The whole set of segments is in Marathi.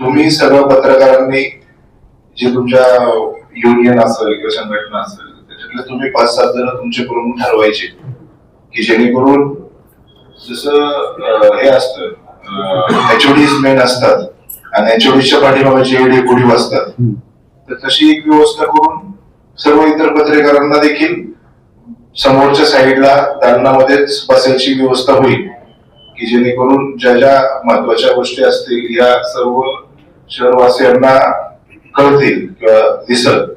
तुम्ही सर्व पत्रकारांनी जे तुमच्या युनियन असेल किंवा संघटना असेल त्याच्यातले तुम्ही 5-7 जण तुमचे प्रमुख ठरवायचे की जेणेकरून जसं हे असतं एचओडीज मेन असतात आणि एचओडीच्या पाठीमागे जे कोणी असतात तर तशी एक व्यवस्था करून सर्व इतर पत्रकारांना देखील समोरच्या साईडला दालनामध्येच बसायची व्यवस्था होईल की जेणेकरून ज्या ज्या महत्वाच्या गोष्टी असतील या सर्व शहरवासियांना कळतील किंवा दिसत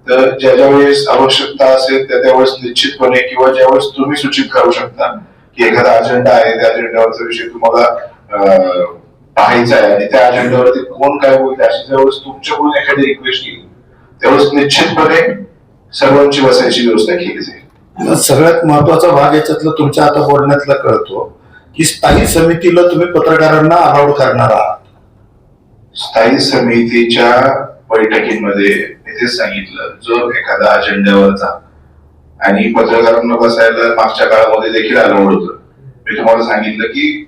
तर ज्या ज्या वेळेस आवश्यकता असेल त्या त्यावेळेस निश्चितपणे किंवा ज्यावेळेस तुम्ही सूचित करू शकता की एखादा अजेंडा आहे त्या अजेंड्यावरचा विषय तुम्हाला पाहायचा आहे आणि त्या अजेंड्यावरती कोण काय बोलते अशी ज्यावेळेस तुमच्याकडून एखादी रिक्वेस्ट येईल त्यावेळेस निश्चितपणे सर्वांची बसायची व्यवस्था केली जाईल. सगळ्यात महत्वाचा भाग याच्यातला तुमच्या आता बोलण्यातला कळतो की स्थायी समितीला तुम्ही पत्रकारांना अलाउड करणार आहात. स्थायी समितीच्या बैठकीमध्ये मी तेच सांगितलं जो एखादा अजेंड्यावरचा आणि पत्रकारांना बसायला मागच्या काळामध्ये देखील अलाउड होतं. मी तुम्हाला सांगितलं की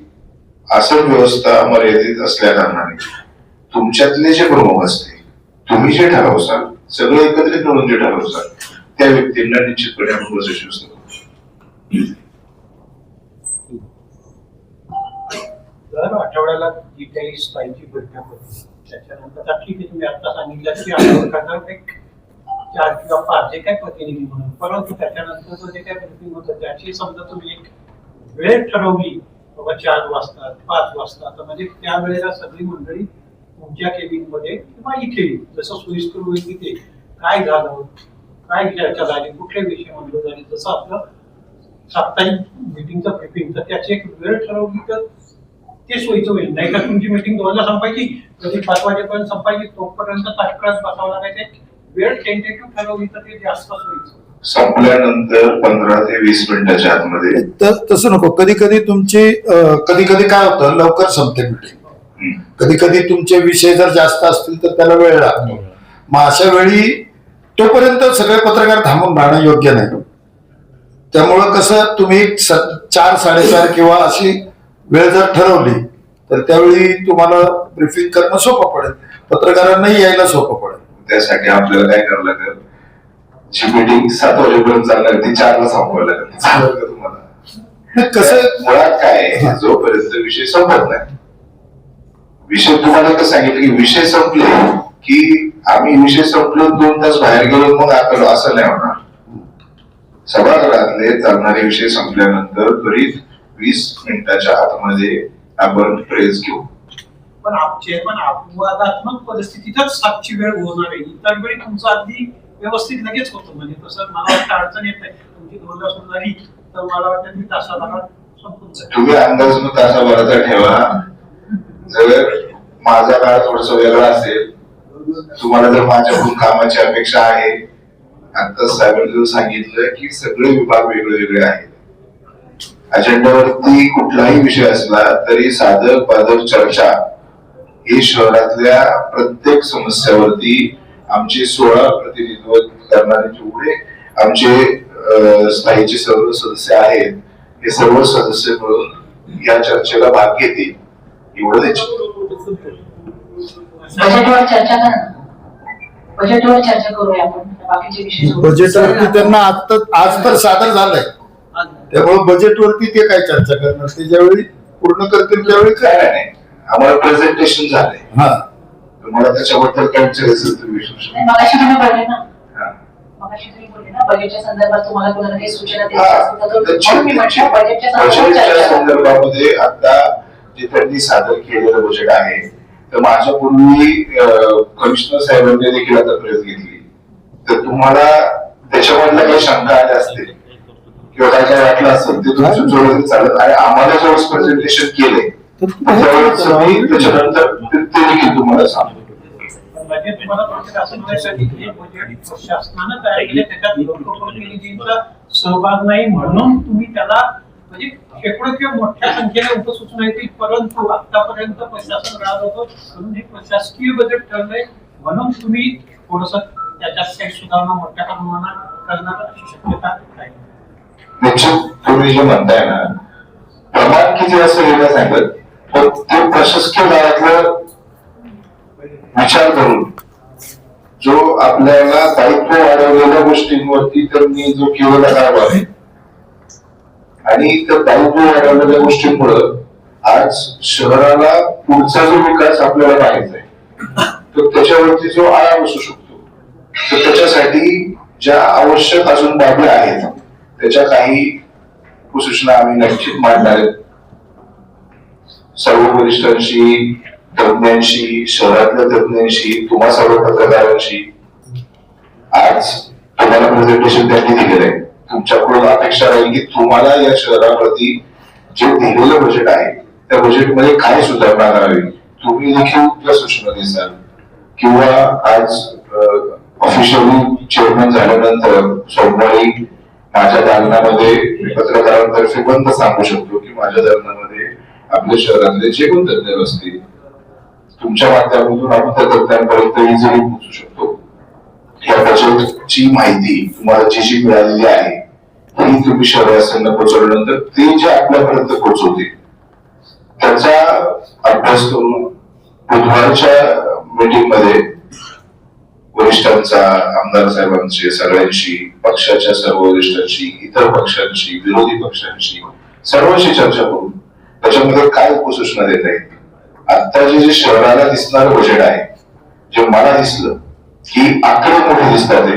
असं व्यवस्था मर्यादित असल्या कारणाने तुमच्यातले जे प्रमुख असतील तुम्ही जे ठरवसाल सगळे एकत्रित मिळून जे ठरवसाल त्या व्यक्तींना निश्चितपणे आपण बसायची व्यवस्था करू. दर आठवड्याला जी काही स्थायीची बैठक होती त्याच्यानंतर ठीक आहे तुम्ही आता सांगितलं की आठवड्यात एक 4 किंवा 5 जे काही प्रतिनिधी म्हणून परंतु त्याच्यानंतर जे काही ब्रिफिंग होतं त्याची समजा तुम्ही एक वेळ ठरवली बाबा 4 वाजता 5 वाजता तर म्हणजे त्यावेळेला सगळी मंडळी तुमच्या केबिन मध्ये किंवा इथे जसं सोयीस्कर होईल तिथे काय झालं काय चर्चा झाली कुठले विषय मंजूर झाले जसं आपलं साप्ताहिक मिटिंगचं ब्रिफिंग तर त्याची एक वेळ ठरवली तर ते सोयीचं होईल. नाही तर तुमची मिटिंग 2ला संपायची कधी 5 वाजेपर्यंत संपायची तोपर्यंत तात्काळ बसावं लागायचं. वेळ टेंटेटिव्ह ठरवली तर ते जास्त सोयीचं. संपल्यानंतर 15 ते 20 मिनिटाच्या आतमध्ये तसं नको. कधी कधी तुमची कधी कधी काय होतं लवकर संपते मिटिंग. कधी कधी तुमचे विषय जर जास्त असतील तर त्याला वेळ लागतो. मग अशा वेळी तोपर्यंत सगळे पत्रकार थांबून राहणं योग्य नाही. त्यामुळं कसं तुम्ही 4-4:30 किंवा अशी वेळ जर ठरवली तर त्यावेळी तुम्हाला ब्रीफिंग करणं सोपं पडेल पत्रकारांनाही यायला सोपं पडेल. त्यासाठी आपल्याला काय करावं लागेल जी मीटिंग 7 वाजेपर्यंत चालणार ती 4ला संपवायला लागेल. चालेल का तुम्हाला? कसं मुळात काय जोपर्यंत विषय संपत नाही विषय तुम्हाला कसं सांगितलं की विषय संपले की आम्ही विषय संपलो 2 तास बाहेर गेलो मग आलो असं नाही होणार. सभागृहातले चालणारे विषय संपल्यानंतर त्वरित 20 मिनिटाच्या आतमध्ये आपण प्रेस घेऊ. पण चेअरमन अपवादात्मक परिस्थितीतच 7ची वेळ होणार आहे. इतर वेळी तुमचं अगदी व्यवस्थित लगेच होतं म्हणजे तसं मला वाटतं अडचण येत नाही. तुमची 2ला सुरू झाली तर मला वाटतं मी तासाभरात संपून जाईल. तुम्ही अंदाज तासाभराचा ठेवा. जर माझा काळ थोडस वेगळा असेल तुम्हाला जर माझ्याकडून कामाची अपेक्षा आहे आता साहेबांनी सांगितलं की सगळे विभाग वेगळे वेगळे आहेत. अजेंड्यावरती कुठलाही विषय असला तरी साधक बाधक चर्चा ही शहरातल्या प्रत्येक समस्यावरती आमचे 16 प्रतिनिधित्व करणारे जेवढे आमचे स्थायीचे सर्व सदस्य आहेत हे सर्व सदस्य मिळून या चर्चेला भाग घेतील एवढं त्याची. बजेटवर चर्चा करा. बजेटवर चर्चा करूया आपण बाकीचे विषय. बजेटवरती त्यांना आज तर सादर झालंय त्यामुळे बजेटवरती ते काय चर्चा करणार ते ज्यावेळी पूर्ण करतील त्यावेळी काय नाही आम्हाला प्रेझेंटेशन झालंय. हा तुम्हाला त्याच्याबद्दल काय असेल तुम्ही मगाशी तुम्ही बोलले ना मगाशी तुम्ही बोलले ना बजेटच्या संदर्भात तुम्हाला कोणाला काही सूचना द्यायची मी म्हटलं बजेटच्या संदर्भामध्ये आता जे त्यांनी सादर केलेलं बजेट आहे तर माझ्या पूर्वी कमिशनर साहेबांनी देखील आता प्रेस घेतली तर तुम्हाला त्याच्यामधल्या काही शंका आल्या असतील किंवा काय काय वाटलं असेल ते तुमचं जोडून चालत आणि आम्हाला ज्यावेळेस प्रेझेंटेशन केले त्यावेळेस त्याच्यानंतर ते देखील तुम्हाला सांगतो. बजेट तुम्हाला असं म्हणायचं की हे बजेट शासनानं तयार केले त्याच्यात लोकप्रतिनिधींचा सहभाग नाही म्हणून तुम्ही त्याला म्हणजे शेकडो किंवा मोठ्या संख्येने उपसूचना येतील परंतु आतापर्यंत प्रशासन राहत होतं म्हणून हे प्रशासकीय बजेट ठरलंय म्हणून तुम्ही थोडस त्याच्यात काही सुधारणा मोठ्या प्रमाणात करणार अशी शक्यता आहे. निश्चित तुम्ही जे म्हणताय ना प्रमाण किती असं वेगळं सांगत पण ते प्रशासकीय दरातलं विचार करून जो आपल्याला दायित्व वाढवलेल्या गोष्टींवरती त्यांनी जो केलेला कारभार आहे आणि त्या दायित्व वाढवलेल्या गोष्टींमुळं आज शहराला पुढचा जो विकास आपल्याला पाहायचा आहे तर त्याच्यावरती जो आळा बसू शकतो तर त्याच्यासाठी ज्या आवश्यक अजून बाबी आहेत त्याच्या काही सूचना आम्ही नक्कीच मांडणार आहेत. सर्व वरिष्ठांशी, तज्ञांशी, शहरातल्या तज्ञांशी, तुम्हा सर्व पत्रकारांशी आज तुम्हाला प्रेझेंटेशन त्यांनी दिलेलं आहे. तुमच्याकडून अपेक्षा राहील की तुम्हाला या शहराप्रती जे दिलेलं बजेट आहे त्या बजेटमध्ये काय सुधारणा करावी तुम्ही देखील त्या सूचना देसाल किंवा आज ऑफिशियली चेअरमन झाल्यानंतर सोमवारी माझ्या दालनामध्ये पत्रकारांतर्फे बंद सांगू शकतो की माझ्या दालनामध्ये आपल्या शहरातले जे कोण तज्ञ असतील तुमच्या माध्यमातून आपण त्या तज्ञांपर्यंत इझिली पोहोचू शकतो. या बजेटची माहिती तुम्हाला जी मिळालेली आहे ही तुम्ही शहरवासियांना पोहोचवल्यानंतर ते जे आपल्यापर्यंत पोहोचवतील त्याचा अभ्यास करून बुधवारच्या मीटिंग मध्ये वरिष्ठांचा, आमदार साहेबांशी, सगळ्यांशी, पक्षाच्या सर्व वरिष्ठांशी, इतर पक्षांशी, विरोधी पक्षांशी सर्वांशी चर्चा करून त्याच्यामध्ये काय उपसूचना देता येईल. आता जे शहराला दिसणारं बजेट आहे जे मला दिसलं की आकडे मोठे दिसतात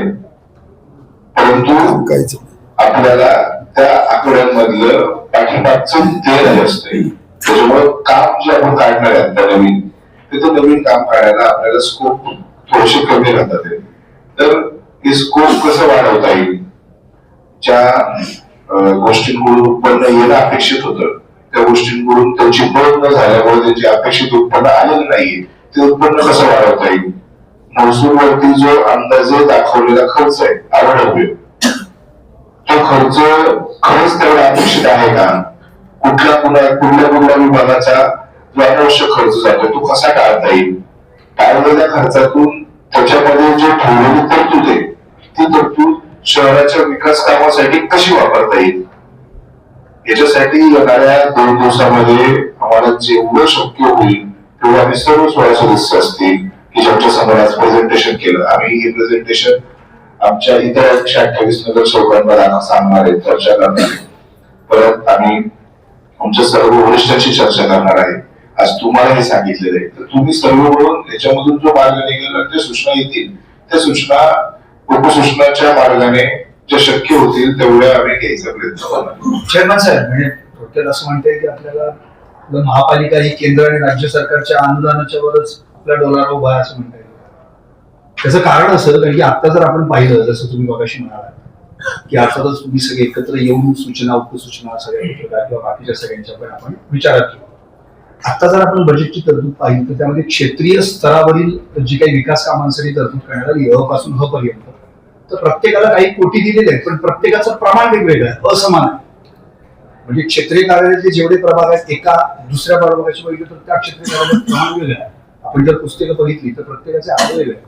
परंतु आपल्याला त्या आकड्यांमधलं पाठीमागचं ध्येय असतंय. त्याच्यामुळे काम जे आपण काढणार आहे आता नवीन ते नवीन काम काढायला आपल्याला स्कोप थोडेसे कमी राहतात. तर हे स्कोप कसं वाढवता येईल ज्या गोष्टींकडून उत्पन्न येणं अपेक्षित होतं त्या गोष्टींकडून त्यांची बळ न झाल्यामुळे त्यांचे अपेक्षित उत्पन्न आलेलं नाहीये ते उत्पन्न कसं वाढवता येईल. महसूलवरती जो अंदाजे दाखवलेला खर्च आहे आरोग्य तो खर्च खरंच तेवढा अपेक्षित आहे का. कुठल्या विभागाचा जो अनावश्यक खर्च जातो तो कसा टाळता येईल. टाळलेल्या खर्चातून त्याच्यामध्ये जे ठेवलेली तरतूद आहे ती तरतूद शहराच्या विकास कामासाठी कशी वापरता येईल. याच्यासाठी येणाऱ्या 2 दिवसामध्ये आम्हाला जेवढं शक्य होईल तेवढं आम्ही सर्व 16 सदस्य असतील की ज्यांच्या समोर आज प्रेझेंटेशन केलं. आम्ही हे प्रेझेंटेशन आमच्या इतर 128 नगर चौकांना सांगणार आहे, चर्चा करणार आहे. परत आम्ही आमच्या सर्व वरिष्ठांशी चर्चा करणार आहे. आज तुम्हाला हे सांगितलेलं आहे तर तुम्ही सर्व मिळून याच्यामधून जो मार्ग निघेल त्या सूचना येतील त्या सूचना उपसूचनाच्या मार्गाने जे शक्य होतील तेवढ्या आम्ही घ्यायचा प्रयत्न करणार. चेअरमन साहेब, म्हणजे थोडक्यात असं म्हणते की आपल्याला महापालिका ही केंद्र आणि राज्य सरकारच्या अनुदानाच्या वरच आपला डोलारा उभा आहे असं म्हणता येईल. त्याचं कारण असं कारण की आता जर आपण पाहिलं जसं तुम्ही मगाशी म्हणाला की अर्थातच तुम्ही सगळे एकत्र येऊन सूचना उपसूचना सगळ्या किंवा बाकीच्या सगळ्यांच्या पण आपण विचारात घेऊ. आता जर आपण बजेटची तरतूद पाहिली तर त्यामध्ये क्षेत्रीय स्तरावरील जी काही विकास कामांसाठी तरतूद करण्यात आली अ पासून ह पर्यंत तर प्रत्येकाला काही कोटी दिलेले आहेत पण प्रत्येकाचं प्रमाण वेगवेगळं आहे, असमान आहे. म्हणजे क्षेत्रीय कार्यालयाचे जेवढे प्रभाग आहेत एका दुसऱ्या प्रभागाची बघितलं तर त्या क्षेत्रीय कार्यालयात प्रमाण वेगळं आहे. आपण जर पुस्तकं बघितली तर प्रत्येकाचे आकडे वेगळे आहेत.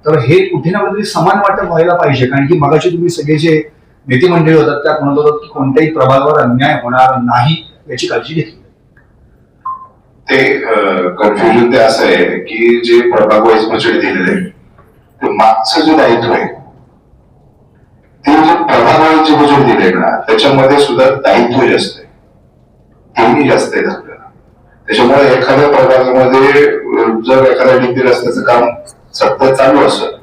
तर हे कुठे ना कुठेतरी समान वाटप व्हायला पाहिजे कारण की मगाशी तुम्ही सगळे जे नेते मंडळी होतात त्या म्हणत होतात की कोणत्याही प्रभागावर अन्याय होणार नाही याची काळजी घेतली. ते कन्फ्युजन ते असं आहे की जे प्रभाग वाईज बजेट दिलेलं आहे ते मागचं जे दायित्व आहे ते जे प्रभाग वाईज जे बजेट दिलंय ना त्याच्यामध्ये सुद्धा दायित्व जास्त आहे, तेही जास्त आहेत आपल्याला. त्याच्यामुळे एखाद्या प्रभागामध्ये जर एखाद्या डिपी रस्त्याचं काम सतत चालू असेल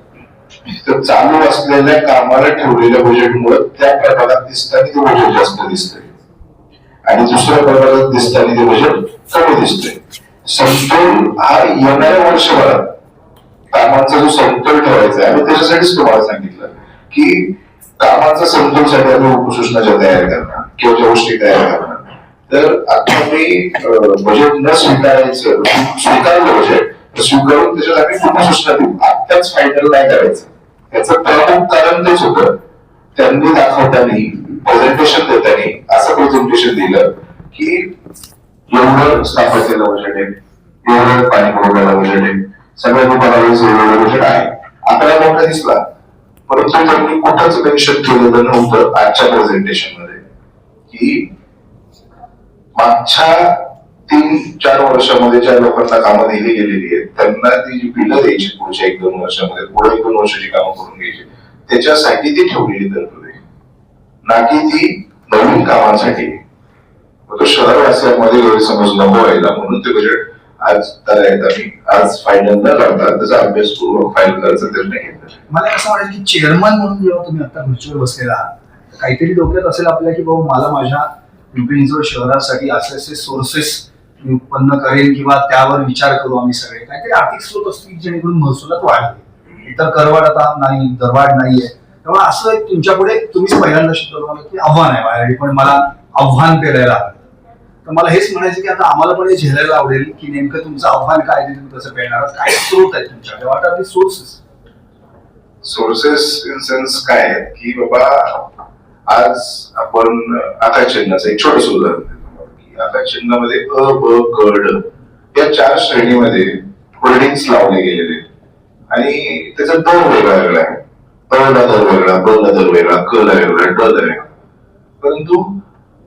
तर चालू असलेल्या कामाला ठेवलेल्या बजेटमुळे त्या प्रभागात दिसताना ते बजेट जास्त दिसतंय आणि दुसऱ्या प्रभागात दिसताना ते बजेट कमी दिसतंय. समतोल हा येणाऱ्या वर्षभरात कामांचा जो समतोल ठेवायचा आहे आणि त्याच्यासाठीच तुम्हाला सांगितलं की कामाचा समतोलसाठी आम्ही उपसूचना ज्या तयार करणार किंवा ज्या गोष्टी तयार करणार. तर आता मी बजेट न स्वीकारायचं स्वीकारलं बजेट स्वीकारून त्याच्यात आम्ही उपसूचना देऊ. आत्ताच फायनल नाही करायचं. याचं प्रमुख कारण तेच होतं त्यांनी दाखवताना प्रेझेंटेशन देताना असं प्रेझेंटेशन दिलं की एवढं स्थापनेला बजेट आहे, एवढं पाणी पुरवठ्याला बजेट आहे, सगळ्या दुकानावर बजेट आहे. आकडा मोठा दिसला परंतु त्यांनी कुठंच मेन्शन केलेलं नव्हतं आजच्या प्रेझेंटेशन मध्ये की मागच्या 3-4 वर्षामध्ये ज्या लोकांना कामं दिली गेलेली आहेत त्यांना ती जी बिलं द्यायची पुढच्या 1-2 वर्षामध्ये, पुढे 1-2 वर्षाची कामं करून घ्यायची, त्याच्यासाठी ती ठेवलेली तरतूद आहे, ना की ती नवीन कामांसाठी. तो शहरवासियांमध्ये गैरसमज नको व्हायला म्हणून ते बजेट आज आज फायनल न करता त्याचा अभ्यासपूर्वक फाईल करायचा निर्णय घेतला. मला असं वाटेल की चेअरमन म्हणून जेव्हा तुम्ही आता खुर्चीवर बसलेला आहात काहीतरी डोक्यात असेल आपल्या की बाबा मला माझ्या पिंपरी चिंचवड शहरासाठी असे सोर्सेस मी उत्पन्न करेन किंवा त्यावर विचार करू आम्ही सगळे, काहीतरी आर्थिक स्रोत असतील जेणेकरून महसुलात वाढ होईल. इतर करवाढ आता नाही, दरवाढ नाहीये, त्यामुळे असं एक तुमच्यापुढे तुम्हीच पहिल्यांदा शिकवलं की आव्हान आहे माझ्यासाठी, पण मला आव्हान पेलायला हवं. तर मला हेच म्हणायचं की आता आम्हाला पण हे झेलायला आवडेल की नेमकं तुमचं आव्हान काय ते तुम्ही कसं पेलणार, काय स्रोत आहे तुमच्याकडे, what are the sources? Sources in sense काय आहेत की बाबा आज आपण आकाश चिन्हाचं एक छोटस उदाहरण देतो की आकाश चिन्हामध्ये अ, ब, क, ड या 4 श्रेणीमध्ये होल्डिंग्स लावले गेलेले आणि त्याचा दर वेगळा वेगळा आहे. अ ला दर वेगळा, ब ला दर वेगळा, क ला वेगळा, ड ला वेगळा. परंतु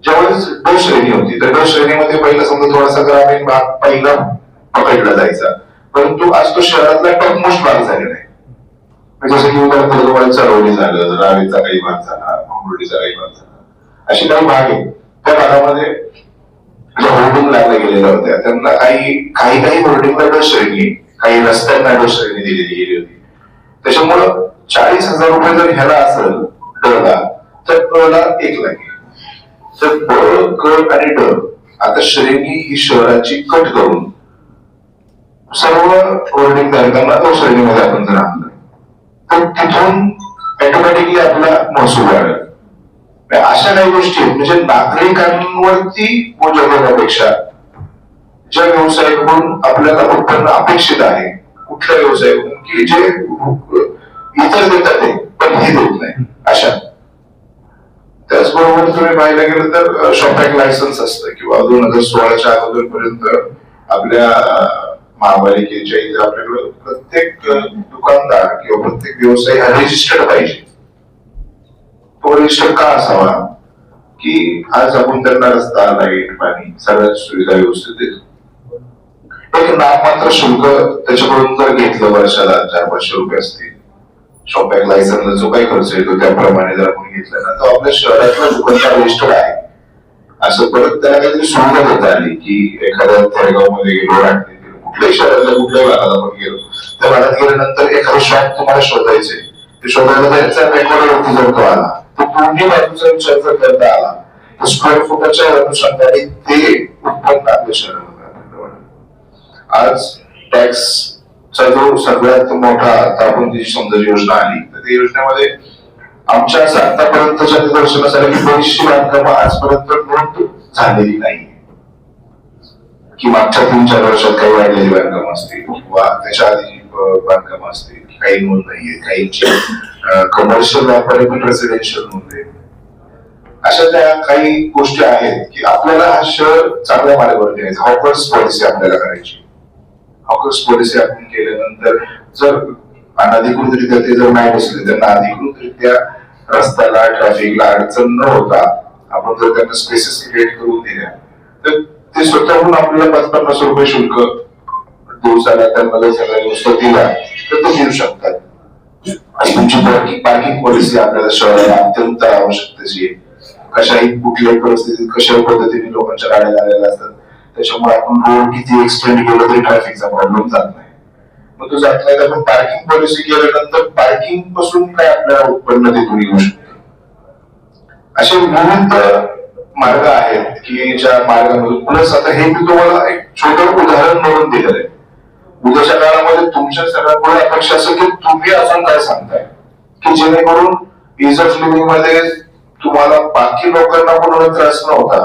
ज्यावेळेस ड श्रेणी होती तर ड श्रेणीमध्ये पहिला समजा थोडासा ग्रामीण भाग पहिला पकडला जायचा, परंतु आज तो शहरातला टॉपमोस्ट भाग झालेला आहे. जसं की उदाहरण चरवली झालं, रावेचा काही भाग झाला, मांगरुळीचा काही भाग झाला, असे काही भाग आहेत. त्या भागामध्ये ज्या होर्डिंग लागल्या गेलेल्या होत्या त्यांना काही होर्डिंगला ड श्रेणी, काही रस्त्यांना ड श्रेणी दिलेली गेली होती. त्याच्यामुळं 40,000 रुपये जर ह्याला असेल ड ला तर क ला 1 लागेल. तर ब, क आणि ड आता श्रेणी ही शहराची कट करून सर्व होर्डिंग धारकांना तो श्रेणीमध्ये आपण जर आणलं तर तिथून ऑटोमॅटिकली आपला महसूल वाढेल. अशा काही गोष्टी आहेत म्हणजे नागरिकांवरती बोज होण्यापेक्षा ज्या व्यवसायाकडून आपल्याला उत्पन्न अपेक्षित आहे, कुठल्या व्यवसायाकडून की जे इतर देतात ते पण हे देत नाही अशा. त्याचबरोबर तुम्ही पाहायला गेलं तर शॉपिंग लायसन्स असतं किंवा 2016च्या अगोदर पर्यंत आपल्या महापालिकेच्या इथे आपल्याकडे प्रत्येक दुकानदार किंवा प्रत्येक व्यवसाय हा रजिस्टर्ड पाहिजे. तो रजिस्टर का असावा की आज आपण त्यांना रस्ता, लाईट, पाणी सगळ्या सुविधा व्यवस्थित देतो. एक नाममात्र शुल्क त्याच्याकडून जर घेतलं वर्षाला 400-500 रुपये असतील, शॉपिंग लायसन्सला जो काही खर्च येतो त्याप्रमाणे जर आपण घेतला ना तर आपल्या शहरातला दुकानदार रजिस्टर्ड आहे असं परत त्याला काहीतरी सुविधा देता आली की एखाद्या खेडेगाव मध्ये गेलो, कुठल्याही शहरातल्या कुठल्याही भागात आपण गेलो, त्या भागात गेल्यानंतर एखादं शॉप तुम्हाला शोधायचे, ते शोधायला त्यांचा रेकॉर्डवरती जर तो आला तो दोन्ही बाजूचा विचार जर करता आला तर स्क्वेअर फुटाच्या अनुषंगाने ते उत्पन्न आपल्या शहरामध्ये वाढेल. आज टॅक्सचा जो सगळ्यात मोठा आता आपण जी समजा योजना आली तर त्या योजनेमध्ये आमच्या आतापर्यंतच्या निदर्शनास आलं की बरीचशी बांधकामं आजपर्यंत नोंद झालेली नाही की मागच्या 3-4 वर्षात काही वाढलेली बांधकामं असतील किंवा त्याच्या आधी बांधकामं असतील, काही नोंद नाहीये, काहींची कमर्शियल व्यापारी पण रेसिडेन्शियल नोंद आहे. अशा त्या काही गोष्टी आहेत की आपल्याला हा शहर चांगल्या मार्गावर न्यायचा. हॉकर्स पॉलिसी आपल्याला करायची. हॉकर्स पॉलिसी आपण केल्यानंतर जर अनधिकृतरित्या ते जर नाही बसले, त्यांना अधिकृतरित्या रस्त्याला, ट्रॅफिकला अडचण न होता आपण जर त्यांना स्पेसेस क्रिएट करून दिल्या तर ते स्वतःहून आपल्याला 50-50 रुपये शुल्क दिवसाला त्यांना सगळ्या गोष्टी दिल्या तर ते देऊ शकतात. आणि तुमची पार्किंग पॉलिसी आपल्याला शहराला अत्यंत आवश्यकतेची आहे. कशाही कुठल्याही परिस्थितीत कशाही पद्धतीने लोकांच्या गाड्या लागलेल्या असतात, त्याच्यामुळे आपण रोड किती एक्सटेंड केलं तरी ट्रॅफिकचा प्रॉब्लेम जात नाही. मग तो जात नाही तर आपण पार्किंग पॉलिसी केल्यानंतर पार्किंग पासून काय आपल्याला उत्पन्न तिथून येऊ शकतं. असे विविध मार्ग आहेत की ज्या मार्गामधून प्लस आता हे मी तुम्हाला एक छोटं उदाहरण म्हणून दिलेलं आहे. उद्याच्या काळामध्ये तुमच्या सगळ्यांकडे अपेक्षा असेल की तुम्ही अजून काय सांगताय की जेणेकरून इज ऑफ लिव्हिंग मध्ये तुम्हाला बाकी लोकांना कोणाला त्रास नव्हता,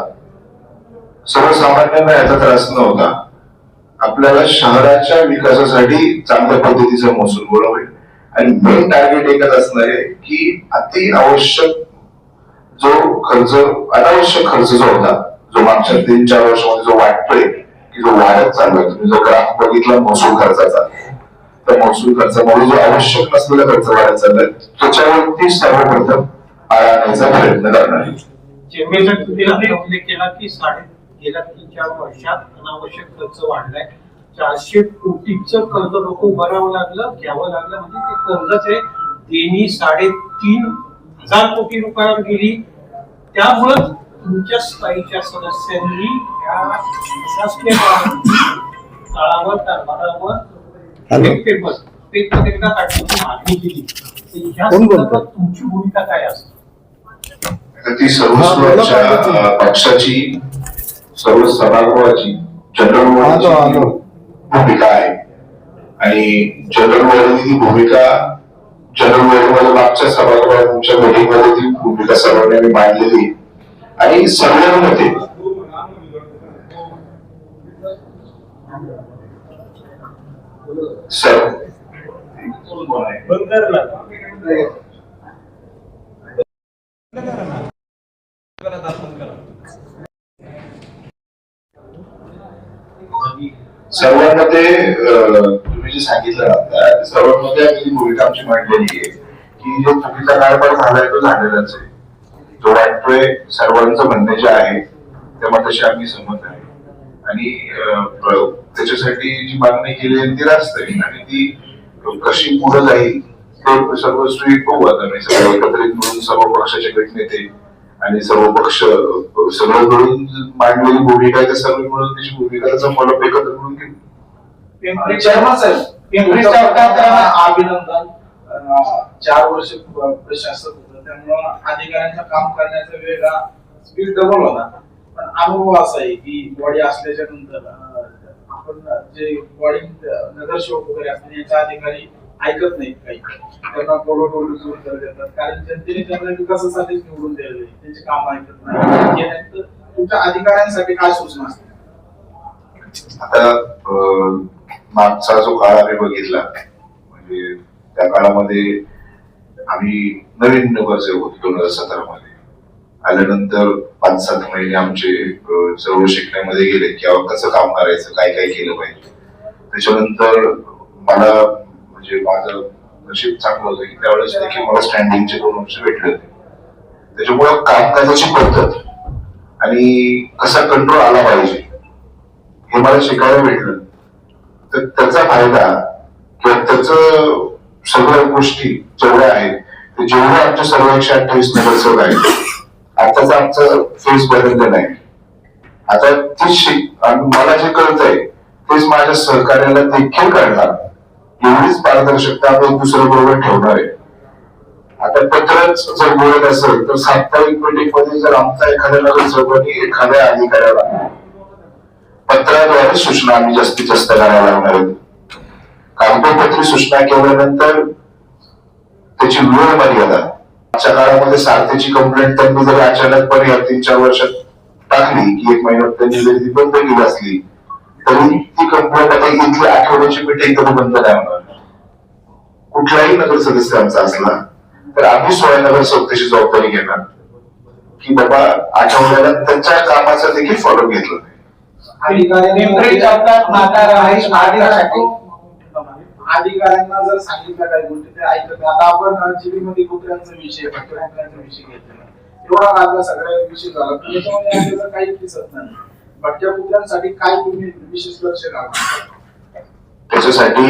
सर्वसामान्यांना याचा त्रास नव्हता. आपल्याला शहराच्या विकासासाठी चांगल्या पद्धतीचा महसूल गोळा होईल आणि मेन टार्गेट एकच असणार आहे की अति आवश्यक जो खर्च, अनावश्यक खर्च जो होता, जो मागच्या 3-4 वर्षामध्ये जो वाटतोय की जो वाढत चाललाय, तुम्ही जो ग्राफ बघितला महसूल खर्चाचा, त्या महसूल खर्चामुळे जो आवश्यक नसलेला खर्च वाढत चाललाय त्याच्यावरती सर्वप्रथम आळा आणण्याचा प्रयत्न करणार आहे. चेअरमॅन तुम्ही उल्लेख केला की गेल्या 3-4 वर्षात अनावश्यक खर्च वाढलाय. 400 कोटीचं कर्ज लोक उभारावं लागलं, घ्यावं लागलं. म्हणजे ते कर्जाचे देणी 3,500 कोटी रुपयावर गेली. त्यामुळं तुमच्या स्थायीच्या सदस्यांनी या प्रशासकीय तळावर कारभारावर पेपरला काढण्याची मागणी केली. तर ह्या संदर्भात तुमची भूमिका काय असते? ती सर्व पक्षाची सर्व सभागृहाची जनरल भूमिका आहे आणि जनरल ती भूमिका जनरल मागच्या सभागृहाच्या मीटिंगमध्ये ती भूमिका सर्वांनी आम्ही मांडलेली आणि सर्वांमध्ये सर्वांमध्ये तुम्ही जे सांगितलं आता सर्वांमध्ये आम्ही भूमिका आमची मांडलेली आहे की जो चुकीचा कारभार झालाय तो झालेलाच आहे. जो वाटतोय सर्वांचं म्हणणं जे आहे त्या मताशी आम्ही सहमत आहे आणि त्याच्यासाठी जी मागणी केली आहे ती रास्त आहे आणि ती कशी पुढे जाईल ते सर्व गोष्टी बघू आता. मी सगळं एकत्रित मिळून सर्व पक्षाचे गटनेते आणि सर्व पक्ष सगळं मिळून मांडलेली भूमिका आहे त्या सर्व मिळून त्याची भूमिका त्याचा फॉलोअप एकत्र मिळून घेऊ. अभिनंदन. 4 वर्ष प्रशासक होतं त्यामुळं अधिकाऱ्यांचं काम करण्याचा वेगळा स्पीड डबल होता. पण अनुभव असा आहे की बॉडी असल्याच्या नंतर आपण जे बॉडी नगरसेवक वगैरे असतात यांच्या अधिकारी ऐकत नाहीत काही. त्यांना बोलवून उत्तर देतात कारण जनतेने त्यांना विकासासाठीच निवडून दिलेलं आहे. त्यांचे काम ऐकत नाही. तुमच्या अधिकाऱ्यांसाठी काय सूचना असते? आता मागचा जो काळ आम्ही बघितला म्हणजे त्या काळामध्ये आम्ही नवीन नगरसेवक होतो 2017 मध्ये. आल्यानंतर 5-7 महिने आमचे सर्व शिकण्यामध्ये गेले की कसं काम करायचं, काय काय केलं पाहिजे. त्याच्यानंतर मला म्हणजे माझं नशीब चांगलं होतं की त्यावेळेस देखील मला स्टँडिंगचे 2 वर्ष भेटले होते. त्याच्यामुळं कामकाजाची पद्धत आणि कसा कंट्रोल आला पाहिजे हे मला शिकायला भेटलं. तर त्याचा फायदा किंवा त्याचं सगळ्या गोष्टी जेवढ्या आहेत ते जेवढे आमच्या सर्व 128 नगरसेवक आहेत आताच आमचं फेस बदललं नाही. आता मला जे कळतंय तेच माझ्या सहकार्याला देखील कळणार. एवढीच पारदर्शकता आपण दुसऱ्या बरोबर ठेवणार आहे. आता पत्रच जर बोलत असेल तर साप्ताहिक मीटिंगमध्ये जर आमचा एखाद्या नगरसेवकांनी एखाद्या अधिकाऱ्याला पत्राद्वारे सूचना आम्ही जास्तीत जास्त करायला लागणार आहेत. कागदोपत्री सूचना केल्यानंतर त्याची वेळ मर्यादा. आजच्या काळामध्ये सारथीची कंप्लेंट त्यांनी जरी अचानकपणे या 3-4 वर्षात टाकली की 1 महिन्यात त्यांनी जरी ती बंद केली असली तरी ती कंप्लेंट आता इथली आठवड्याची मीटिंग कधी बंद नाही होणार. कुठलाही नगर सदस्य आमचा असला तर आम्ही 16 नगरसेवक त्याची जबाबदारी घेणार की बाबा आठवड्याला त्यांच्या कामाचा देखील फॉलो घेतलं नाही. अधिकाऱ्यांना जर सांगितलं काही गोष्टी ते ऐकत. आता आपण जीबीमध्ये कुत्र्यांचा विषय भटक्या विषय घेतलेला एवढा काढला सगळ्या विषय झाला त्याच्यामध्ये काही दिसत नाही. भटक्या कुत्र्यांसाठी काय तुम्ही विशेष लक्ष घालता? त्याच्यासाठी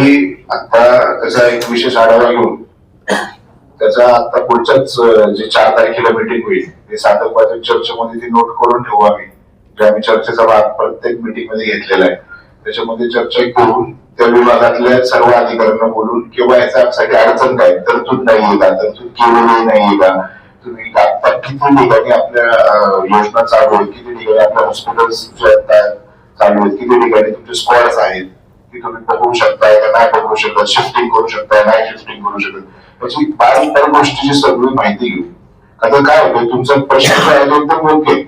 आता त्याचा एक विशेष आढावा घेऊन त्याचा आता पुढच्याच जे 4 तारखेला मीटिंग होईल ते सातत्याच्या चर्चेमध्ये ती नोट करून ठेवू आम्ही. जे आम्ही चर्चेचा भाग प्रत्येक मीटिंग मध्ये घेतलेला आहे त्याच्यामध्ये चर्चा करून त्या विभागातल्या सर्व अधिकाऱ्यांना बोलून किंवा याच्यासाठी अडचण काय, तरतूद नाहीये का, तरतूद केलेली नाहीये का, तुम्ही आता किती ठिकाणी आपल्या योजना चालू आहेत, किती ठिकाणी आपल्या हॉस्पिटल्स चालू आहेत, किती ठिकाणी तुमचे स्क्वॉड्स आहेत की तुम्ही पकडू शकताय का नाही पकडू शकता, शिफ्टिंग करू शकताय नाही शिफ्टिंग करू शकत याची बारीक गोष्टीची सगळी माहिती घेऊ. आता काय होतं तुमचा प्रश्न आहे तो एकदम ओके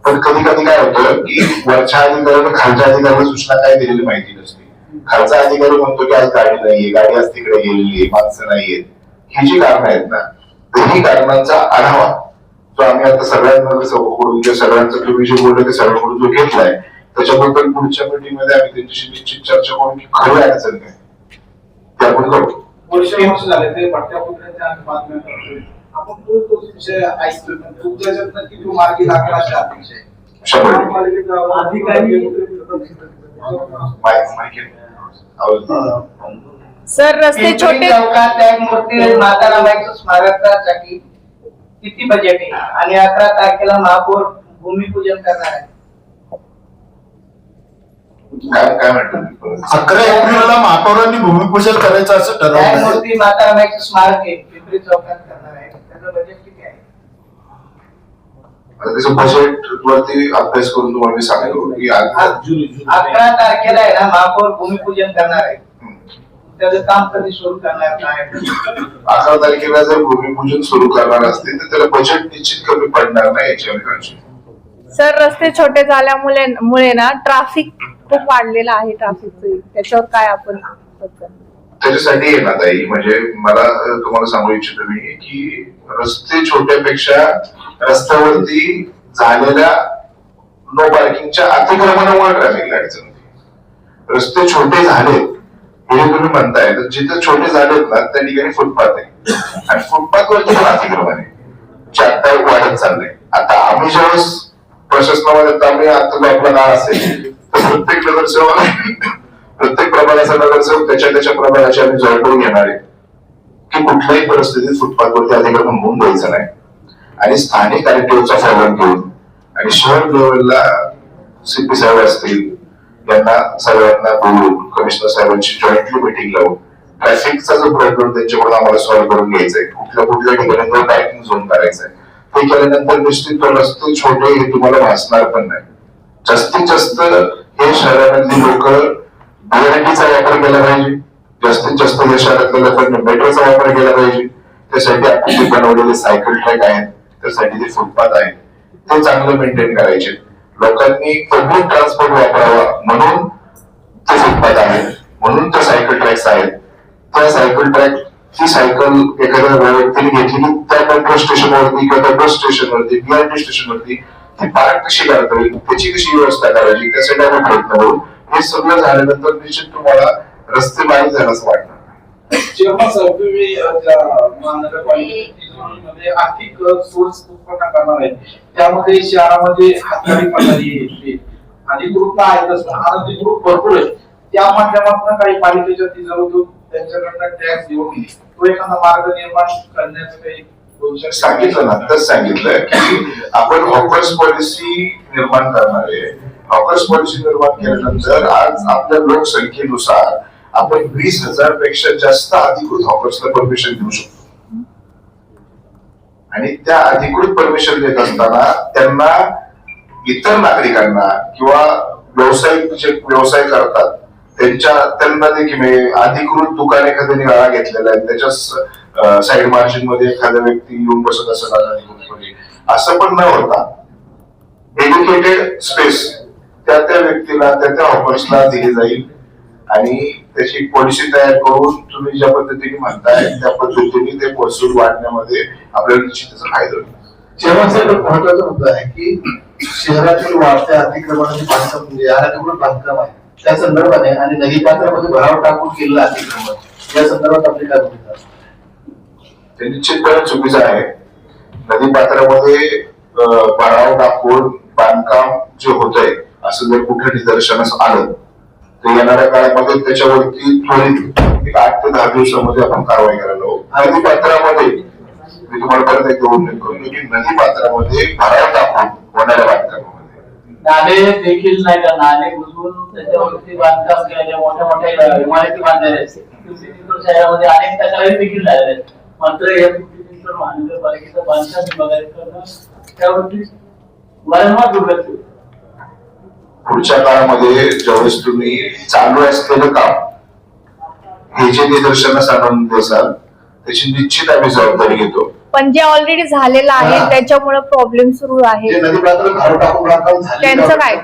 पण कधी कधी काय होतं की वरच्या अधिकाऱ्याला खालच्या अधिकाऱ्याला सूचना काय दिलेली माहिती नसते. खालचा अधिकारी म्हणतो की आज गाडी नाहीये, गाडी आज तिकडे गेलेली आहे, माणसं नाहीयेत. ही जी कारणं आहेत ना ही कारणांचा आढावा जो आम्ही आता सगळ्यांना सगळ्यांकडून किंवा सगळ्यांचं तुम्ही जे बोलले ते सगळ्यांकडून जो घेतलाय त्याच्याबद्दल पुढच्या मीटिंग मध्ये आम्ही त्यांच्याशी निश्चित चर्चा करू की खरी अडचण काय ते आपण करू. वर्ष झाले ते भटक्या कुत्र्यांच्या बातम्या करतोय आपण तोच विषय ऐकतोय तुमच्याच्यात नक्की तो मार्गी लागला अशा अपेक्षा आहे. 100%. अधिकारी सर रस्ते पिंपरी छोटे चौकात त्यागमूर्ती माता रमाईचं स्मारकासाठी किती बजेट आहे आणि 11 तारखेला महापौर भूमिपूजन करणार आहे. काय म्हटलं 11 एप्रिलला महापौरांनी भूमिपूजन करायचं असं ठरवलं त्यागमूर्ती माता रमाईचं स्मारक आहे पिंपरी चौकात करणार आहे. त्याचं बजेट किती आहे. आता त्याचं बजेट वरती अभ्यास करून तुम्हाला मी सांगतो की 11 तारखेला आहे ना महापौर भूमिपूजन करणार आहे. त्याचं काम कधी सुरू करणार काय. 11 तारखेला जर भूमिपूजन सुरू करणार असतील तर त्याला बजेट निश्चित कमी पडणार नाही याच्यावर काळजी. सर रस्ते छोटे झाल्यामुळे ना ट्रॅफिक खूप वाढलेलं आहे. ट्रॅफिकचं त्याच्यावर काय आपण त्याच्यासाठी आहे ना ताई, म्हणजे मला तुम्हाला सांगू इच्छितो मी की रस्ते छोट्यापेक्षा रस्त्यावरती झालेल्या नो पार्किंगच्या अतिक्रमणामुळे ट्रॅफिकला अडचण होती. रस्ते छोटे झालेत हे तुम्ही म्हणताय, तर जिथे छोटे झालेत ना त्या ठिकाणी फुटपाथ आहे आणि फुटपाथ वरती पण अतिक्रमण आहे जे आता वाढत चाललंय. आता आम्ही ज्यावेळेस प्रशासनामध्ये तर आम्ही आता आपला नाव असेल तर प्रत्येक नगरसेवक प्रत्येक प्रभागाचा नगरसेवक त्याच्या प्रभागाची आम्ही जबाबदारी घेणार आहे की कुठल्याही परिस्थितीत फुटपाथवरती अतिक्रमण होऊन द्यायचं नाही आणि स्थानिक आरटीओचा फॉलो घेऊन आणि शहर लेवलला सीपी साहेब असतील यांना सगळ्यांना बोलून कमिशनर साहेबांची जॉईंटली मीटिंग लावून ट्रॅफिकचा जो प्रॉब्लेम त्यांच्याकडून आम्हाला सॉल्व्ह करून घ्यायचा आहे. कुठल्या ठिकाणी पार्किंग झोन करायचा आहे ते केल्यानंतर निश्चित रस्ते छोटे हे तुम्हाला भासणार पण नाही. जास्तीत जास्त हे शहरामधली लोक BRT वापर केला पाहिजे. जास्तीत जास्त या शहरातल्या लोकांनी मेट्रोचा वापर केला पाहिजे. त्यासाठी आपण जे बनवलेले सायकल ट्रॅक आहेत त्यासाठी जे फुटपाथ आहेत ते चांगलं मेंटेन करायचे. लोकांनी पब्लिक ट्रान्सपोर्ट वापरावा म्हणून ते फुटपाथ आहेत, म्हणून ते सायकल ट्रॅक्स आहेत. त्या सायकल ट्रॅक ही सायकल एखाद्या व्यक्तीने घेतली त्या मेट्रो स्टेशनवरती किंवा त्या बस स्टेशनवरती BRT स्टेशनवरती ती पार्क कशी करता येईल त्याची कशी व्यवस्था करायची त्यासाठी आम्ही प्रयत्न करू. हे सगळं झाल्यानंतर निश्चित तुम्हाला रस्ते बारीक झालं असं वाटणार. जेव्हा साहेब तुम्ही महानगरपालिकेमध्ये आर्थिक सोर्स उत्पन्न करणार आहे त्यामध्ये शहरामध्ये हातगाडी पडणारी अधिकृत आहेतच अनधिकृत भरपूर आहे. त्या माध्यमातून काही पालिकेच्या तिजोरीतून त्यांच्याकडनं टॅक्स देऊन तो एखादा मार्ग निर्माण करण्याचं काही सांगितलं ना तर सांगितलं की आपण हॉकर्स पॉलिसी निर्माण करणार आहे. हॉकर्स पॉलिसी निर्माण केल्यानंतर आज आपल्या लोकसंख्येनुसार आपण 20,000 पेक्षा जास्त अधिकृत हॉकर्सला परमिशन देऊ शकतो आणि त्या अधिकृत परमिशन देत असताना त्यांना इतर नागरिकांना किंवा व्यावसायिक जे व्यवसाय करतात त्यांना देखील अधिकृत दुकान एखाद्याने गाळा घेतलेला आहे त्याच्या साईड मार्जिन मध्ये एखादा व्यक्ती येऊन बसत असेल अधिकृतपणे असं पण न होता डेडिकेटेड स्पेस त्या व्यक्तीला त्या हॉकर्सला दिली जाईल आणि त्याची पॉलिसी तयार करून तुम्ही ज्या पद्धतीने म्हणताय त्या पद्धतीने ते महसूल वाढण्यामध्ये आपल्याला निश्चित त्याचा फायदा होईल. शेवटचा एक महत्वाचा मुद्दा आहे की शहरातील वाढत्या अतिक्रमणाची बांधकाम म्हणजे अनधिकृत बांधकाम आहे त्या संदर्भाने आणि नदीपात्रामध्ये भराव टाकून केलेलं अतिक्रमण या संदर्भात आपली काय भूमिका आहे? ते निश्चितपणे चुकीचं आहे. नदीपात्रामध्ये भराव टाकून बांधकाम जे होत आहे असं जर कुठे निदर्शनास आलं तर येणाऱ्या काळामध्ये त्याच्यावरती त्वरित 8 ते 10 दिवसामध्ये आपण कारवाई करायला हवं. नदीपात्रामध्ये मी तुम्हाला परत एकदा उल्लेख करतो की नदीपात्रामध्ये भराव टाकून होणाऱ्या बांधकामामध्ये नाले देखील नाही का नाले बुजवून त्याच्यावरती बांधकाम केलेल्या मोठ्या मोठ्या इमारती बांधलेल्या असते. शहरामध्ये अनेक तक्रारी देखील झालेल्या आहेत. मात्र या पिंपरी महानगरपालिकेचं बांधकाम विभागाकडनं त्यावरती वारंवार दुर्लक्ष होतं. पुढच्या काळामध्ये ज्यावेळेस तुम्ही चालू असलेलं काम हे जे निदर्शनास आणून देसाल त्याची निश्चित आम्ही जबाबदारी घेतो. पण जे ऑलरेडी झालेलं आहे त्याच्यामुळे प्रॉब्लेम सुरू आहे जे नदीपात्र भराव टाकून बांधकाम झालेलं त्यांचं काय?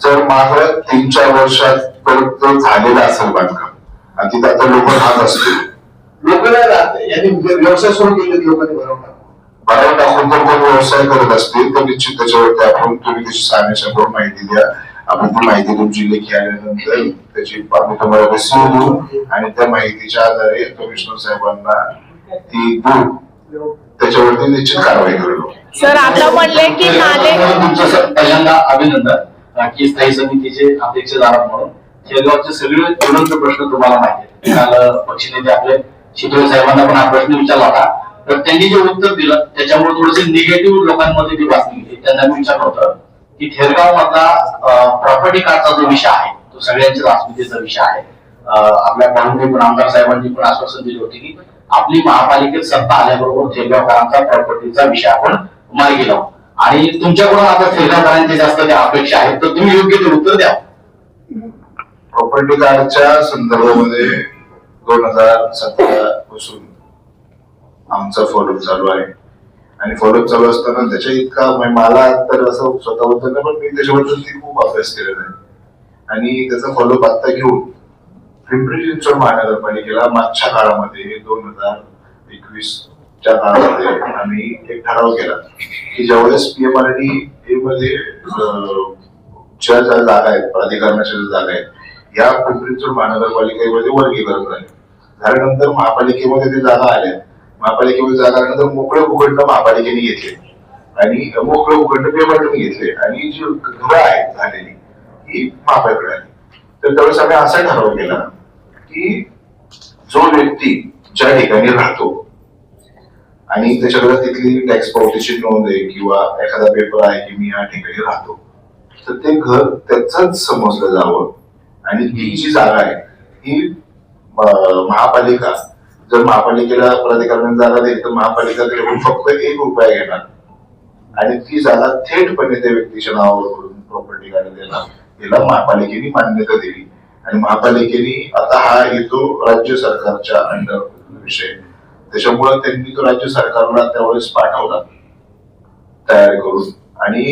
जर माग 3-4 वर्षात परत झालेलं असेल बांधकाम आणि तिथे आता लोक राहत असतील लोक नाही राहत यांनी व्यवसाय सुरू केले लोकांनी भराव टाकून भराव टाकून जर कोण व्यवसाय करत असतील तर निश्चित त्याच्यावरती आपण तुम्ही त्याची सानेशावर माहिती द्या. आपण ती माहिती तुमची लेखी आल्यानंतर त्याची आम्ही तुम्हाला रिसिव्ह देऊ आणि त्या माहितीच्या आधारे कमिशनर साहेबांना ती देऊ त्याच्यावरती निश्चित कारवाई करू. सर आता म्हणले की नाले तुमचं सर पहिल्यांदा अभिनंदन की स्थायी समितीचे अध्यक्षदार म्हणून शेगावचे सगळे ज्वलंत प्रश्न तुम्हाला माहिती आहेत. काल पक्षनेते आपले शितोळे साहेबांना पण हा प्रश्न विचारला होता, तर त्यांनी जे उत्तर दिलं त्याच्यामुळे थोडंसं निगेटिव्ह लोकांमध्ये ती बातमी गेली. त्यांना मी विचारलं होतं की थेरगाव मधला प्रॉपर्टी कार्डचा जो विषय आहे तो सगळ्यांच्या अस्मितेचा विषय आहे. आपल्या पाहुणे पण आमदार साहेबांनी पण आश्वासन दिले होते की आपली महापालिकेत सत्ता आल्याबरोबर थेरगावकरांचा प्रॉपर्टीचा विषय आपण मार्गी लावू, आणि तुमच्याकडून आता थेरगावकरांची जास्त त्या अपेक्षा आहेत, तर तुम्ही योग्य ते उत्तर द्या. प्रॉपर्टी कार्डच्या संदर्भामध्ये 2017 पासून आमचा फॉलोअप चालू आहे, आणि फॉलोअप चालू असताना त्याच्या इतका मला तर असं स्वतःबद्दल नाही, पण मी त्याच्याबद्दल खूप अभ्यास केलेला आहे, आणि त्याचा फॉलोअप आता घेऊन पिंपरी चिंचवड महानगरपालिकेला मागच्या काळामध्ये 2021च्या काळामध्ये आम्ही एक ठराव केला की ज्यावेळेस PMRD मध्ये ज्या जागा आहेत, प्राधिकरणाच्या ज्या जागा आहेत, या पिंपरी चिंचवड महानगरपालिकेमध्ये वर्गीकरण झाल्यानंतर महापालिकेमध्ये ते जागा आल्या. महापालिकेमध्ये जागा आल्यानंतर मोकळे भूखंड महापालिकेने घेतले आणि मोकळे भूखंड PMRD घेतले, आणि जी घरं आहेत झालेली ही महापालिकेकडे आली. तर त्यावेळेस आम्ही असा ठराव केला की जो व्यक्ती ज्या ठिकाणी राहतो आणि त्याच्याकडे तिथली टॅक्स पावतीची नोंद आहे किंवा एखादा पेपर आहे की मी या ठिकाणी राहतो, तर ते घर त्याच समजलं जावं, आणि ती जी जागा आहे ही महापालिका, जर महापालिकेला प्राधिकरणाने जागा दिली तर महापालिका त्याच्याकडून फक्त ₹1 घेणार, आणि ती जागा थेटपणे त्या व्यक्तीच्या नावावर करून प्रॉपर्टी कार्ड देणार. याला महापालिकेने मान्यता दिली, आणि महापालिकेने आता हा येतो राज्य सरकारच्या अंडर विषय, त्याच्यामुळे त्यांनी तो राज्य सरकारला त्यावेळेस पाठवला तयार करून, आणि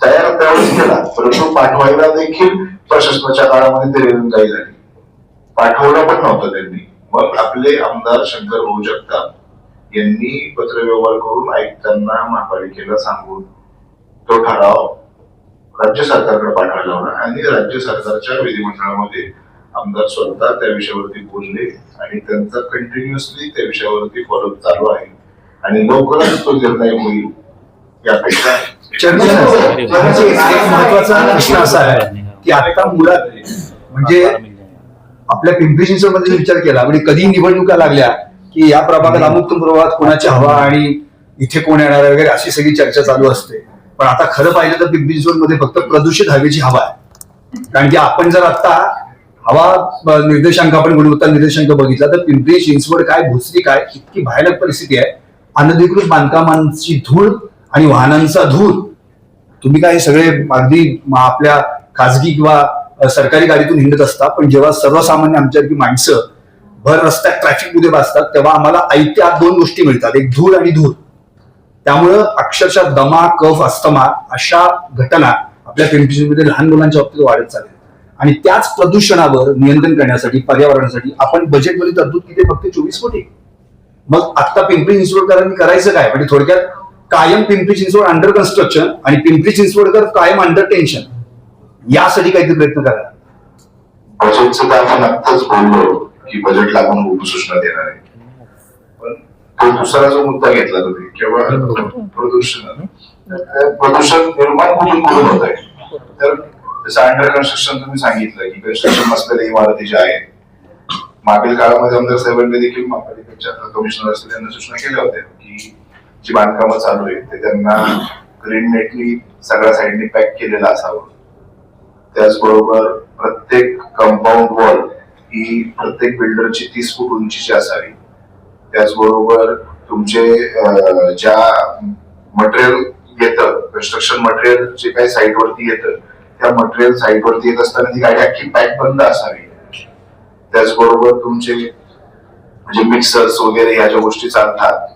तयार त्यावेळेस केला, परंतु पाठवायला देखील प्रशासनाच्या काळामध्ये ते रेलगाई झाली, पाठवलं पण नव्हतं त्यांनी. मग आपले आमदार शंकर भाऊ जगताप यांनी पत्रव्यवहार करून आयुक्तांना महापालिकेला सांगून तो ठराव राज्य सरकारकडे पाठवायला होता, आणि राज्य सरकारच्या विधिमंडळामध्ये आमदार स्वतः त्या विषयावरती बोलले, आणि त्यांचा कंटिन्युअसली त्या विषयावरती फॉलोअप चालू आहे, आणि लवकरच तो निर्णय होईल ही अपेक्षा आहे. एक महत्वाचा प्रश्न असा आहे की आता मुळात म्हणजे आपल्या पिंपरी चिंचवडमध्ये विचार केला, म्हणजे कधी निवडणुका लागल्या की या प्रभागात अमुक प्रभागात कोणाची हवा आणि इथे कोण येणार वगैरे अशी सगळी चर्चा चालू असते. पण आता खरं पाहिलं तर पिंपरी चिंचवडमध्ये फक्त प्रदूषित हवेची हवा आहे. कारण की आपण जर आता हवा निर्देशांक, आपण गुणवत्ता निर्देशांक बघितला तर पिंपरी चिंचवड काय, भोसरी काय, इतकी भयानक परिस्थिती आहे. अनधिकृत बांधकामांची धूळ आणि वाहनांचा धूर. तुम्ही काय सगळे अगदी आपल्या खासगी किंवा सरकारी गाडीतून हिंडत असता, पण जेव्हा सर्वसामान्य आमच्यासारखी माणसं भर रस्त्यात ट्रॅफिक मध्ये बसतात तेव्हा आम्हाला ऐत्या 2 गोष्टी मिळतात, एक धूळ आणि धूर. त्यामुळं अक्षरशः दमा, कफ, अस्थमा अशा घटना आपल्या पिंपरी चिंचवडमध्ये लहान मुलांच्या बाबतीत वाढत चालल्या. आणि त्याच प्रदूषणावर नियंत्रण करण्यासाठी, पर्यावरणासाठी आपण बजेटमध्ये तरतूद किती, फक्त 24 कोटी. मग आता पिंपरी चिंचवडकरांनी करायचं काय, म्हणजे थोडक्यात कायम पिंपरी चिंचवड अंडर कन्स्ट्रक्शन आणि पिंपरी चिंचवडकर कायम अंडर टेन्शन, यासाठी काहीतरी प्रयत्न करा. बजेटचं तर आपण आत्ताच बोललो की बजेटला आपण उपसूचना देणार आहे, पण तो दुसरा जो मुद्दा घेतला तुम्ही किंवा प्रदूषण निर्माण कुठून होत आहे, तर जसं अंडर कन्स्ट्रक्शन तुम्ही सांगितलं की कन्स्ट्रक्शन नसलेल्या इमारती ज्या आहेत, मागील काळामध्ये आमदार साहेबांनी देखील महापालिकेच्या कमिशनर असलेल्यांना सूचना केल्या होत्या की जी बांधकामं चालू आहेत ते त्यांना ग्रीन नेटनी सगळ्या साईडनी पॅक केलेलं असावं. त्याचबरोबर प्रत्येक कंपाऊंड वॉल ही प्रत्येक बिल्डरची 30 फूट उंचीची असावी. त्याचबरोबर तुमचे ज्या मटेरियल येतं, कन्स्ट्रक्शन मटेरियल जे काही साईटवरती येतं, त्या मटेरियल साईटवरती येत असताना ती गाडी अख्खी पॅक बंद असावी. त्याचबरोबर तुमचे म्हणजे मिक्सर्स वगैरे ह्या ज्या गोष्टी चालतात,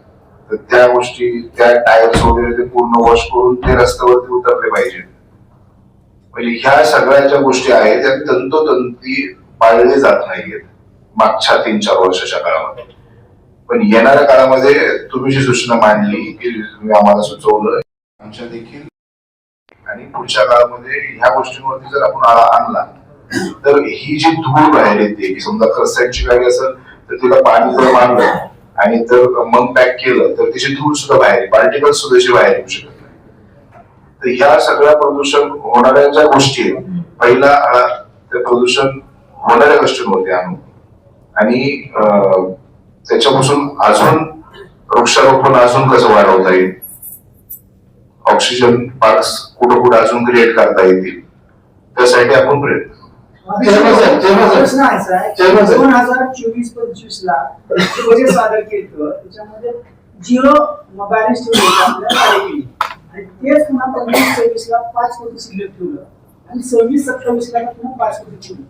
तर त्या गोष्टी, त्या टायर्स वगैरे ते पूर्ण वॉश करून ते रस्त्यावरती उतरले पाहिजे. म्हणजे ह्या सगळ्या ज्या गोष्टी आहेत त्या तंतोतंती पाळले जात नाहीयेत मागच्या 3-4 वर्षाच्या काळामध्ये. पण येणाऱ्या काळामध्ये तुम्ही जी सूचना मांडली की तुम्ही आम्हाला सुचवलं आमच्या देखील, आणि पुढच्या काळामध्ये ह्या गोष्टींवरती जर आपण आळा आणला तर ही जी धूळ बाहेर येते की समजा क्रसाईडची गाडी असेल तर तिला पाणी जर मारलं आणि तर मग पॅक केलं तर त्याची धूळ सुद्धा बाहेर, पार्टिकल सुद्धा त्याची बाहेर येऊ शकत नाही. तर ह्या सगळ्या प्रदूषण होणाऱ्या ज्या गोष्टी आहेत, पहिला ते प्रदूषण होणाऱ्या गोष्टींवरती आणू आणि त्याच्यापासून अजून वृक्षारोपण अजून कसं वाढवता येईल, ऑक्सिजन पार्क्स कुठं कुठं अजून क्रिएट करता येतील, त्यासाठी आपण प्रयत्न. प्रश्न असा आहे 2024-25 ला बजेट सादर केलं, त्याच्यामध्ये 0 बॅलन्स ठेवलं आपल्याला केली आणि तेच पुन्हा 25-26 ला 5 कोटी शिल्लक ठेवलं आणि 26-27 ला पुन्हा 5 कोटी ठेवलं.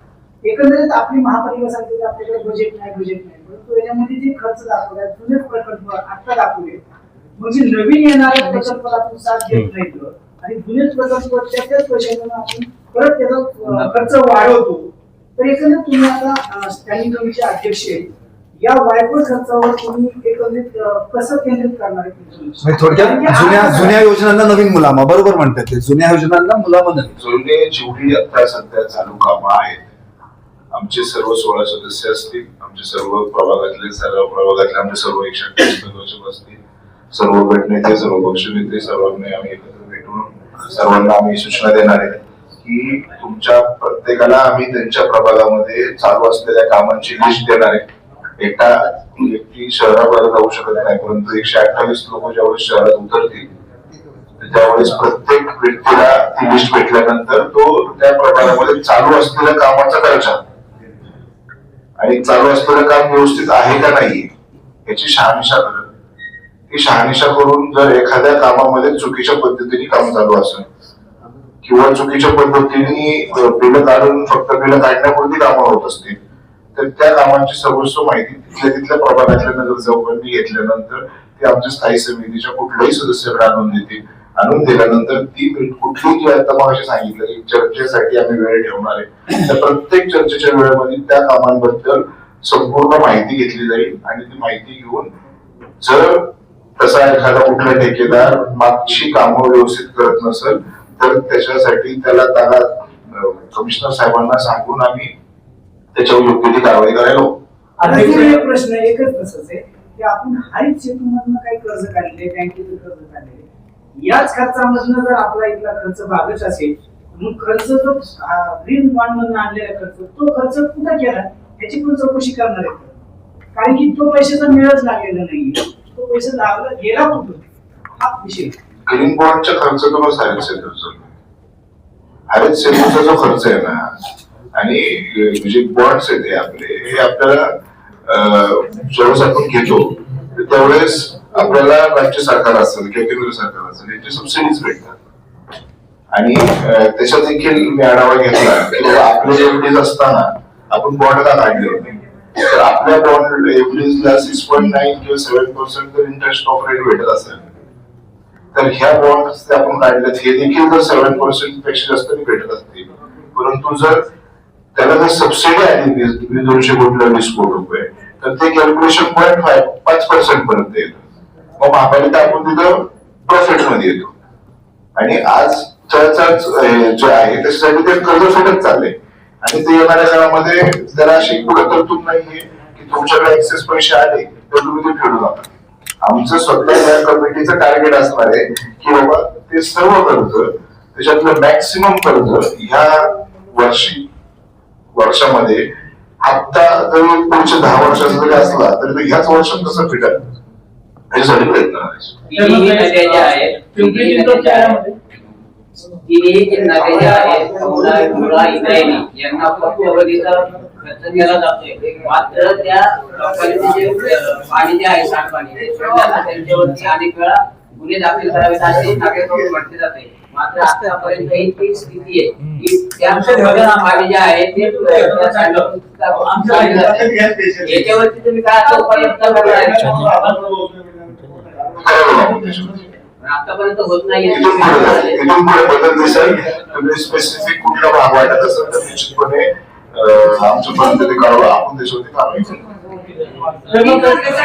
एकंदरीत आपली महापालिका सांगते की आपल्याकडे बजेट नाही परंतु याच्यामध्ये जे खर्च दाखवले जुने प्रकल्प आता दाखवले, म्हणजे नवीन येणाऱ्या प्रकल्पाला आपण साथ देत नाही आणि जुनेच प्रकल्प त्याच्याच पैशातून आपण परत त्याचा खर्च वाढवतो. तर एकंदरीत तुम्ही आता स्टँडिंग कमिटीचे अध्यक्ष आहेत, या वायफळ खर्चावर तुम्ही एकंदरीत कसं केंद्रित करणार आहे? थोडक्यात जुन्या योजनांना नवीन मुलामा, बरोबर म्हणतात ते, जुन्या योजनांना मुलामा नवीन. जुने जेवढी आता सध्या चालू कामं आहेत, आमचे सर्व 16 सदस्य असतील, आमचे सर्व प्रभागातले आमचे सर्व 128 सदस्य असतील, सर्व गटनेते, सर्व पक्षनेते, सर्वांनी आम्ही एकत्र भेटून सर्वांना आम्ही सूचना देणार आहे की तुमच्या प्रत्येकाला आम्ही त्यांच्या प्रभागामध्ये चालू असलेल्या कामांची लिस्ट देणार आहे. एका व्यक्ती शहराबाहेर जाऊ शकत नाही, परंतु 128 लोक ज्यावेळेस शहरात उतरतील त्यावेळेस प्रत्येक व्यक्तीला ती लिस्ट भेटल्यानंतर तो त्या प्रभागामध्ये चालू असलेल्या कामाचा दर्जा आणि चालू असलेलं काम व्यवस्थित आहे का नाही याची शहानिशा करत. ती शहानिशा करून जर एखाद्या कामामध्ये चुकीच्या पद्धतीने काम चालू असेल किंवा चुकीच्या पद्धतीने बिलं काढून फक्त बिलं काढण्यापुरती कामं होत असतील तर त्या कामांची सर्वस्व माहिती तिथल्या प्रभागातल्या नगरसेवकांनी घेतल्यानंतर ते आमच्या स्थायी समितीच्या कुठल्याही सदस्याकडे आणून दिल्यानंतर ती कुठलीही जे आता मग सांगितलं की चर्चेसाठी आम्ही वेळ ठेवणार आहे, त्या प्रत्येक चर्चेच्या वेळेमध्ये त्या कामांबद्दल संपूर्ण माहिती घेतली जाईल आणि ती माहिती घेऊन जर तसा एखादा कुठला ठेकेदार मागची कामं व्यवस्थित करत नसेल तर त्याच्यासाठी त्याला कमिशनर साहेबांना सांगून आम्ही त्याच्यावर योग्य ती कारवाई करायला हवं. एक प्रश्न एकच तसंच आहे की आपण हरित सेतूमधनं काही कर्ज काढले, बँकेचं कर्ज काढले, याच खर्चामधनं जर आपला इथला खर्च भागच असेल मग खर्च जो ग्रीन बॉन्ड मधून आणलेला खर्च तो खर्च कुठं केला याची पण चौकशी करणार आहे, कारण की तो पैशाचा मिळच लागलेला नाहीये, तो पैसा लागला गेला कुठून हा विषय. ग्रीन बॉन्डचा खर्च हरित सेतूचा जो खर्च आहे ना आणि जे बॉन्ड्स आहेत ते आपले हे आपल्याला ज्यावेळेस आपण घेतो त्यावेळेस आपल्याला राज्य सरकार असेल किंवा केंद्र सरकार असेल याची सबसिडीज भेटतात आणि त्याच्यात देखील मी आढावा घेतला की आपले एफडीज असताना आपण बॉन्ड का काढले होते तर आपल्या बॉन्ड एफडीजला 6.9 किंवा 7% जर इंटरेस्ट ऑफ रेट भेटत असेल तर ह्या बॉन्ड्स आपण काढल्यात हे देखील जर 7% पेक्षा जास्त भेटत असतील, परंतु जर त्याला जर सबसिडी आली 200 कोटी 20 कोटी रुपये तर ते कॅल्क्युलेशन 5% पर्यंत येतं. मग महापालिका आपण तिथं प्रॉफिट मध्ये येतो आणि आज जे आहे त्याच्यासाठी ते कर्ज फेडत चाललंय आणि ते येणाऱ्या काळामध्ये जरा अशी कुठं तरतूद नाहीये की तुमच्याकडे एक्सेस पैसे आले तर तुम्ही ते फेडू नका. आमचं स्वतः या कमिटीचं टार्गेट असणार आहे की बाबा ते सर्व कर्ज त्याच्यातलं मॅक्सिमम कर्ज ह्या वर्षामध्ये हप्ता जरी पुढच्या 10 वर्षाचा जरी असला तरी तो ह्याच वर्षात कसं फिटल याच्यासाठी प्रयत्न यांना खर्च केला जातोय, मात्र त्या लोकांचे जे पाणी जे आहे सांडपाणी त्यांच्यावरती अनेक वेळा गुन्हे दाखल करावे असे नागरिकांकडून म्हटले जाते. मात्र आतापर्यंत ही स्थिती आहे की त्यांचं पाणी जे आहे ते याच्यावरती तुम्ही काय उपाययोजना करणार आतापर्यंत होत नाही. स्पेसिफिक कुठला भाग वाटत असेल तर निश्चितपणे आमच्यापर्यंत ते कळवा, आपण त्याच्यावरती कारवाई करू.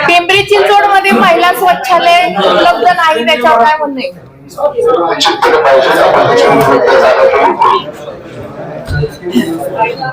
पिंपरी चिंचवड मध्ये महिला स्वच्छालय उपलब्ध नाही त्याच्यावर काय म्हणणे निश्चितपणे पाहिजे आपण त्याच्यावर